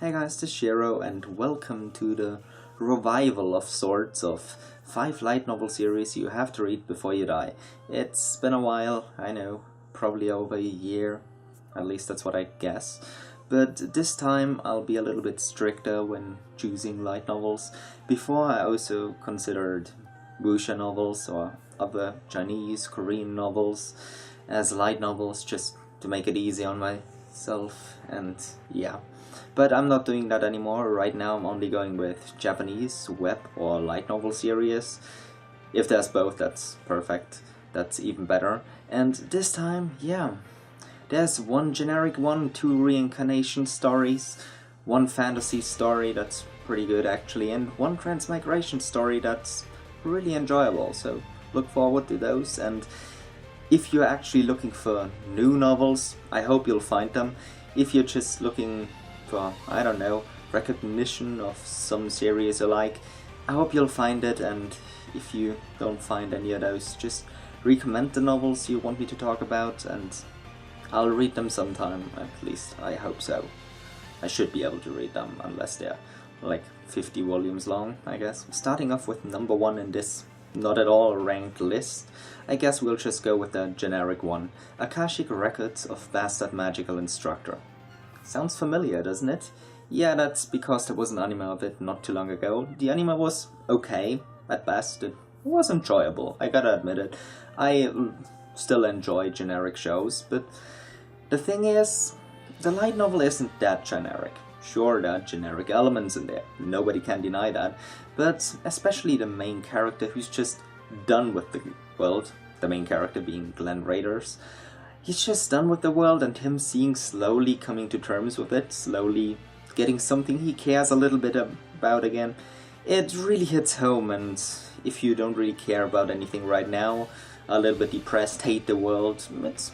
Hey guys, this is Shiro and welcome to the revival of sorts of 5 light novel series you have to read before you die. It's been a while, I know, probably over a year, at least that's what I guess. But this time I'll be a little bit stricter when choosing light novels. Before I also considered wuxia novels or other Chinese, Korean novels as light novels just to make it easy on myself and yeah. But I'm not doing that anymore. Right now I'm only going with Japanese, web or light novel series. If there's both, that's perfect. That's even better. And this time, yeah, there's one generic one, 2 reincarnation stories, 1 fantasy story that's pretty good actually, and 1 transmigration story that's really enjoyable. So look forward to those. And if you're actually looking for new novels, I hope you'll find them. If you're just looking for, I don't know, recognition of some series you like, I hope you'll find it. And if you don't find any of those, just recommend the novels you want me to talk about and I'll read them sometime, at least I hope so. I should be able to read them, unless they're like 50 volumes long, I guess. Starting off with number 1 in this not at all ranked list, I guess we'll just go with the generic one, Akashic Records of Bastard Magical Instructor. Sounds familiar, doesn't it? Yeah, that's because there was an anime of it not too long ago. The anime was okay, at best. It was enjoyable, I gotta admit it. I still enjoy generic shows, but the thing is, the light novel isn't that generic. Sure, there are generic elements in there, nobody can deny that, but especially the main character who's just done with the world, the main character being Glenn Raiders. He's just done with the world and him seeing slowly coming to terms with it, slowly getting something he cares a little bit about again. It really hits home, and if you don't really care about anything right now, a little bit depressed, hate the world, it's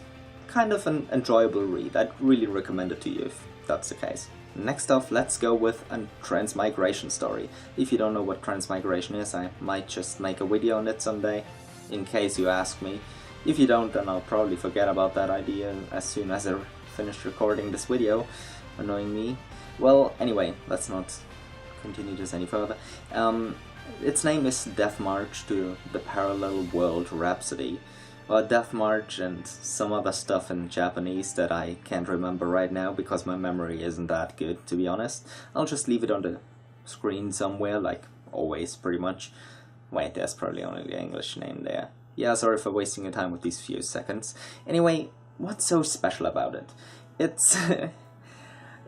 kind of an enjoyable read. I'd really recommend it to you if that's the case. Next off, let's go with a transmigration story. If you don't know what transmigration is, I might just make a video on it someday, in case you ask me. If you don't, then I'll probably forget about that idea as soon as I finish recording this video, annoying me. Well, anyway, let's not continue this any further. Its name is Death March to the Parallel World Rhapsody, or Death March and some other stuff in Japanese that I can't remember right now because my memory isn't that good, to be honest. I'll just leave it on the screen somewhere, like always, pretty much. Wait, there's probably only the English name there. Yeah, sorry for wasting your time with these few seconds. Anyway, what's so special about it? It's...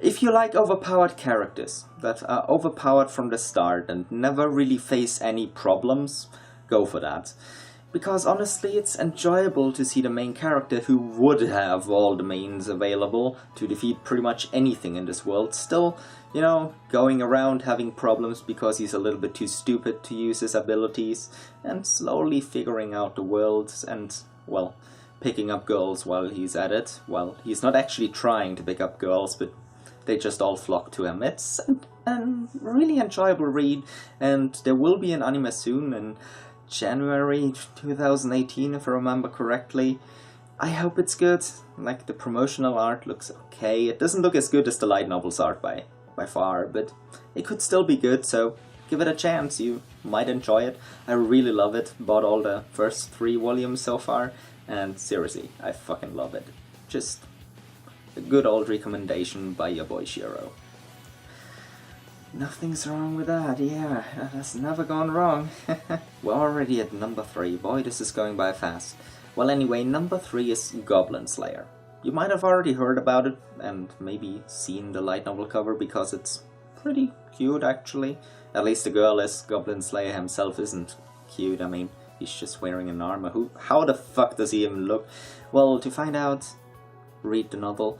if you like overpowered characters that are overpowered from the start and never really face any problems, go for that. Because honestly, it's enjoyable to see the main character who would have all the means available to defeat pretty much anything in this world, still, you know, going around having problems because he's a little bit too stupid to use his abilities, and slowly figuring out the world and, well, picking up girls while he's at it. Well, he's not actually trying to pick up girls, but they just all flock to him. It's a really enjoyable read, and there will be an anime soon, and January 2018, if I remember correctly. I hope it's good. Like, the promotional art looks okay. It doesn't look as good as the light novel's art by far, but it could still be good, so give it a chance. You might enjoy it. I really love it. Bought all the first 3 volumes so far, and seriously, I fucking love it. Just a good old recommendation by your boy Shiro. Nothing's wrong with that, yeah, that has never gone wrong. We're already at number 3, boy this is going by fast. Well anyway, number 3 is Goblin Slayer. You might have already heard about it, and maybe seen the light novel cover because it's pretty cute actually. At least the girl is. Goblin Slayer himself isn't cute, I mean, he's just wearing an armor. How the fuck does he even look? Well, to find out, read the novel.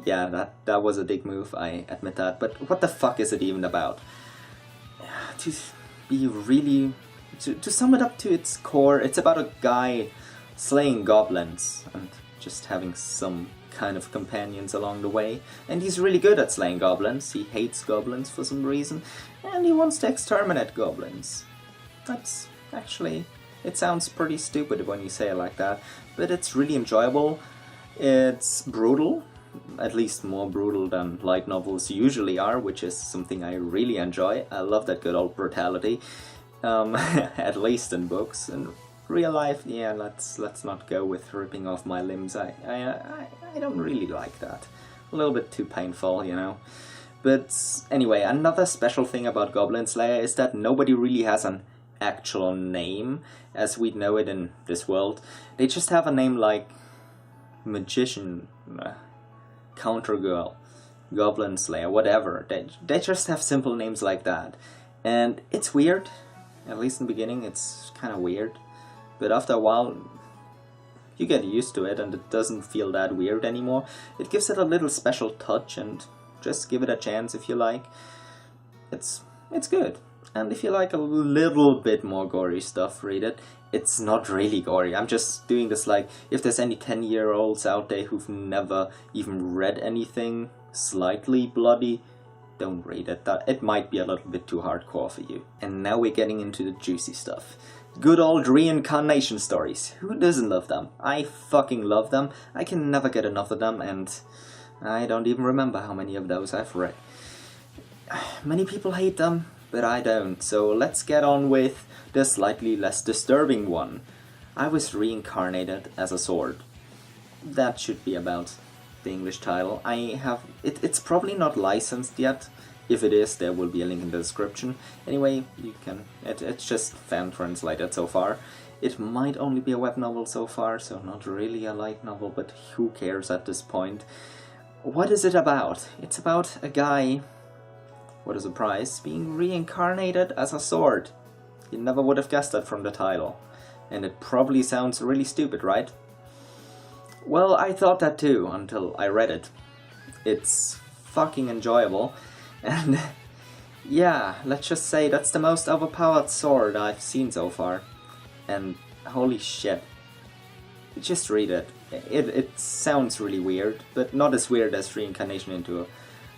Yeah, that was a dick move, I admit that, but what the fuck is it even about? To be really... to sum it up to its core, it's about a guy slaying goblins and just having some kind of companions along the way, and he's really good at slaying goblins. He hates goblins for some reason, and he wants to exterminate goblins. That's actually... it sounds pretty stupid when you say it like that, but it's really enjoyable. It's brutal. at least more brutal than light novels usually are, which is something I really enjoy. I love that good old brutality, at least in books. In real life, yeah, let's not go with ripping off my limbs. I don't really like that. A little bit too painful, you know. But anyway, another special thing about Goblin Slayer is that nobody really has an actual name as we'd know it in this world. They just have a name like Magician, Counter Girl, Goblin Slayer, whatever. They just have simple names like that. And it's weird, at least in the beginning it's kind of weird. But after a while you get used to it and it doesn't feel that weird anymore. It gives it a little special touch, and just give it a chance if you like. It's good. And if you like a little bit more gory stuff, read it. It's not really gory. I'm just doing this like, if there's any 10-year-olds out there who've never even read anything slightly bloody, don't read it. It might be a little bit too hardcore for you. And now we're getting into the juicy stuff. Good old reincarnation stories. Who doesn't love them? I fucking love them. I can never get enough of them, and I don't even remember how many of those I've read. Many people hate them, but I don't. So let's get on with the slightly less disturbing one. I was reincarnated as a sword. That should be about the English title. It's probably not licensed yet. If it is, there will be a link in the description. Anyway, you can. It's just fan translated so far. It might only be a web novel so far, so not really a light novel, but who cares at this point. What is it about? It's about a guy, what a surprise, being reincarnated as a sword. You never would have guessed that from the title. And it probably sounds really stupid, right? Well, I thought that too, until I read it. It's fucking enjoyable. And yeah, let's just say that's the most overpowered sword I've seen so far. And holy shit. Just read it. It sounds really weird, but not as weird as reincarnation into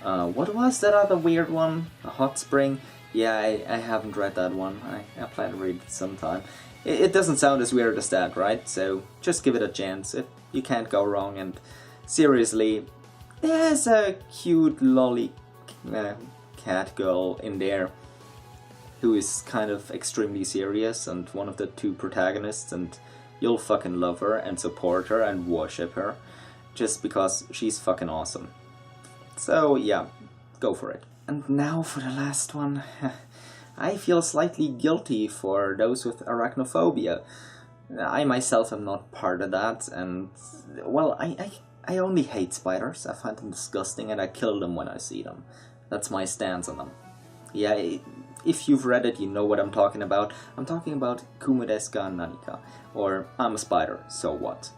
what was that other weird one? A hot spring? Yeah, I haven't read that one. I plan to read it sometime. It doesn't sound as weird as that, right? So just give it a chance. You can't go wrong. And seriously, there's a cute lolly cat girl in there who is kind of extremely serious and one of the two protagonists, and you'll fucking love her and support her and worship her just because she's fucking awesome. So yeah, go for it. And now for the last one. I feel slightly guilty for those with arachnophobia. I myself am not part of that, and well, I only hate spiders. I find them disgusting and I kill them when I see them. That's my stance on them. Yeah, if you've read it, you know what I'm talking about. I'm talking about Kumo desu ka nanika, or I'm a spider, so what?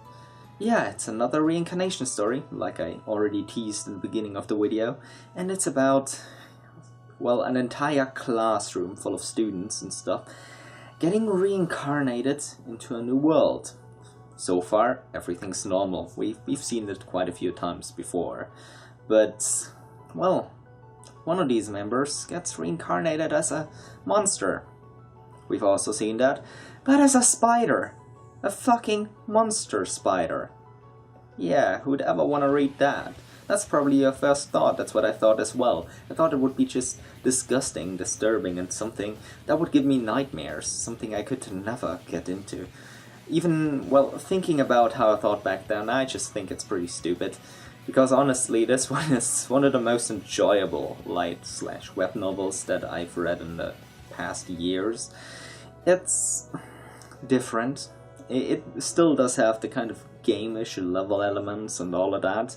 Yeah, it's another reincarnation story, like I already teased in the beginning of the video, and it's about, well, an entire classroom full of students and stuff getting reincarnated into a new world. So far, everything's normal. We've seen it quite a few times before, but, well, one of these members gets reincarnated as a monster. We've also seen that, but as a spider. A fucking monster spider. Yeah, who'd ever want to read that? That's probably your first thought. That's what I thought as well. I thought it would be just disgusting, disturbing, and something that would give me nightmares. Something I could never get into. Even, well, thinking about how I thought back then, I just think it's pretty stupid. Because honestly, this one is one of the most enjoyable light/web novels that I've read in the past years. It's different. It still does have the kind of game-ish level elements and all of that.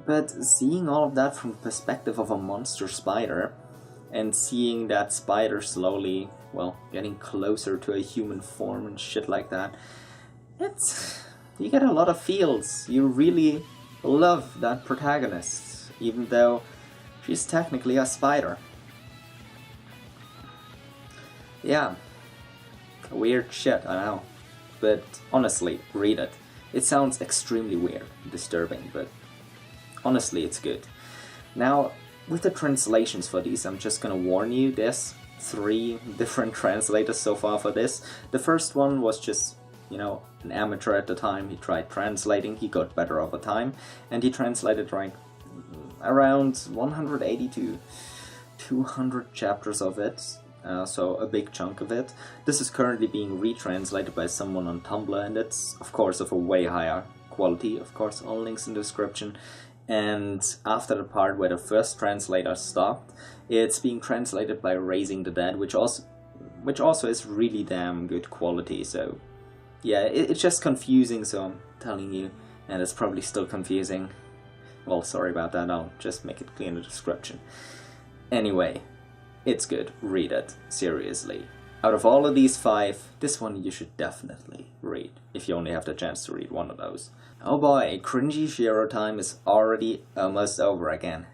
But seeing all of that from the perspective of a monster spider, and seeing that spider slowly, well, getting closer to a human form and shit like that, you get a lot of feels. You really love that protagonist, even though she's technically a spider. Yeah, weird shit, I know. But honestly, read it. It sounds extremely weird, disturbing, but honestly, it's good. Now, with the translations for these, I'm just gonna warn you, there's 3 different translators so far for this. The first one was just you know, an amateur at the time. He tried translating, he got better over time, and he translated like around 180 to 200 chapters of it, so a big chunk of it. This is currently being retranslated by someone on Tumblr, and it's of course of a way higher quality. Of course, all links in the description. And after the part where the first translator stopped, it's being translated by Raising the Dead, which also is really damn good quality. So yeah, it's just confusing, so I'm telling you, and it's probably still confusing. Well, sorry about that, I'll just make it clear in the description. Anyway, it's good, read it, seriously. Out of all of these 5, this one you should definitely read, if you only have the chance to read one of those. Oh boy, cringy Shiro time is already almost over again.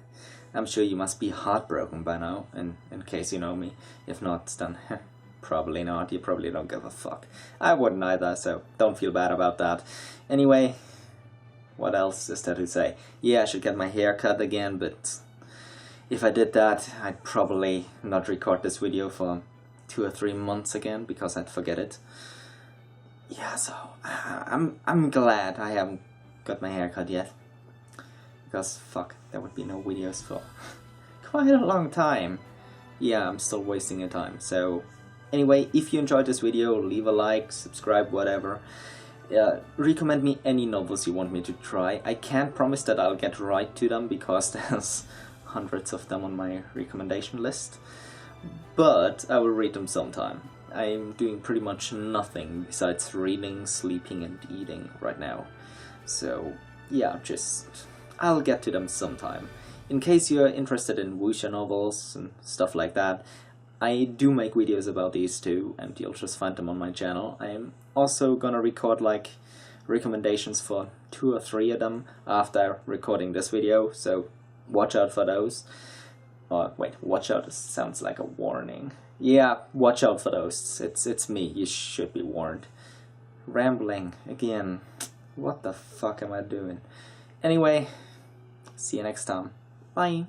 I'm sure you must be heartbroken by now, in case you know me. If not, then probably not, you probably don't give a fuck. I wouldn't either, so don't feel bad about that. Anyway, what else is there to say? Yeah, I should get my hair cut again, but if I did that, I'd probably not record this video for 2 or 3 months again, because I'd forget it. Yeah, so I'm glad I haven't got my hair cut yet, because fuck, there would be no videos for quite a long time. Yeah, I'm still wasting your time. So anyway, if you enjoyed this video, leave a like, subscribe, whatever. Recommend me any novels you want me to try. I can't promise that I'll get right to them, because there's hundreds of them on my recommendation list, but I will read them sometime. I'm doing pretty much nothing besides reading, sleeping and eating right now. So yeah, I'll get to them sometime. In case you're interested in wuxia novels and stuff like that, I do make videos about these too, and you'll just find them on my channel. I'm also gonna record like recommendations for 2 or 3 of them after recording this video, so watch out for those. Wait, watch out sounds like a warning. Yeah, watch out for those. It's me, you should be warned. Rambling again. What the fuck am I doing? Anyway, see you next time. Bye.